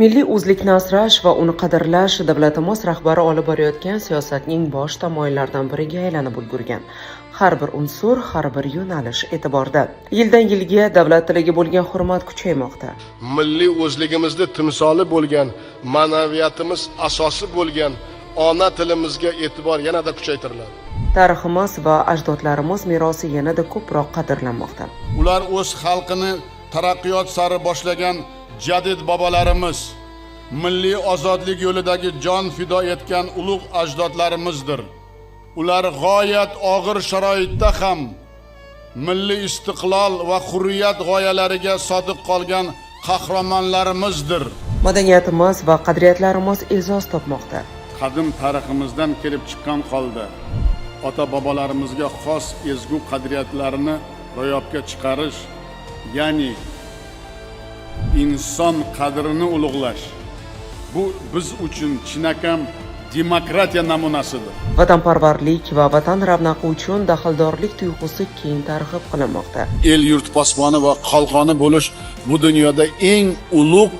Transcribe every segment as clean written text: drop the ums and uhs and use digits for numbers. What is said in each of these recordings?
Milliy o'zlikni asrash va uni qadrlash davlatimiz rahbari olib borayotgan siyosatning bosh tamoyillaridan biriga aylanib ulgurgan. Har bir unsur, har bir yo'nalish e'tiborda. Yildan yilga davlat tiliga bo'lgan hurmat kuchaymoqda. Milliy o'zligimizning timsoli bo'lgan, ma'naviyatimiz asosi bo'lgan ona tilimizga e'tibor yanada kuchaytiriladi. Tariximiz va ajdodlarimiz merosi yanada ko'proq qadrlanmoqda. Ular o'z xalqini taraqqiyot sari boshlagan jadid bobolarimiz, milliy ozodlik yo'lidagi jon fido etgan ulug' ajdodlarimizdir. Ular g'oyat og'ir sharoitda ham milliy istiqlol va hurriyat g'oyalariga sodiq qolgan qahramonlarimizdir. Madaniyatimiz va qadriyatlarimiz e'zoz topmoqda. Qadim tariximizdan kelib chiqqan holda ota-bobolarimizga xos ezgu qadriyatlarini ro'yobga chiqarish, ya'ni inson qadrini ulug'lash, bu biz uchun chinakam demokratiya namunasidir. Vatanparvarlik va vatan ravnaqi uchun daxldorlik tuyg'usi keng targ'ib qilinmoqda. El yurt posboni va qalqoni bo'lish bu dunyoda eng ulug'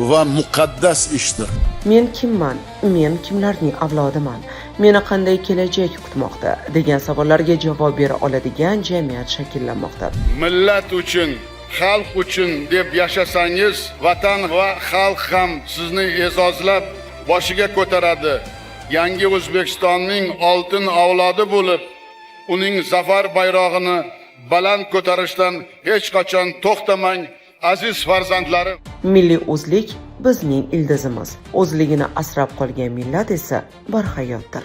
va muqaddas ishdir. Men kimman? Men kimlarning avlodiman? Meni qanday kelajak kutmoqda? degan savollarga javob bera oladigan jamiyat shakllanmoqda. Millat uchun, xalq uchun deb yashasangiz, vatan va xalq ham sizni e'zozlab boshiga ko'taradi. Yangi O'zbekistonning oltin avlodi bo'lib, uning zafar bayrog'ini baland ko'tarishdan hech qachon to'xtamang, aziz farzandlarim. Milliy o'zlik bizning ildizimiz. O'zligini asrab qolgan millat esa barhayotdir.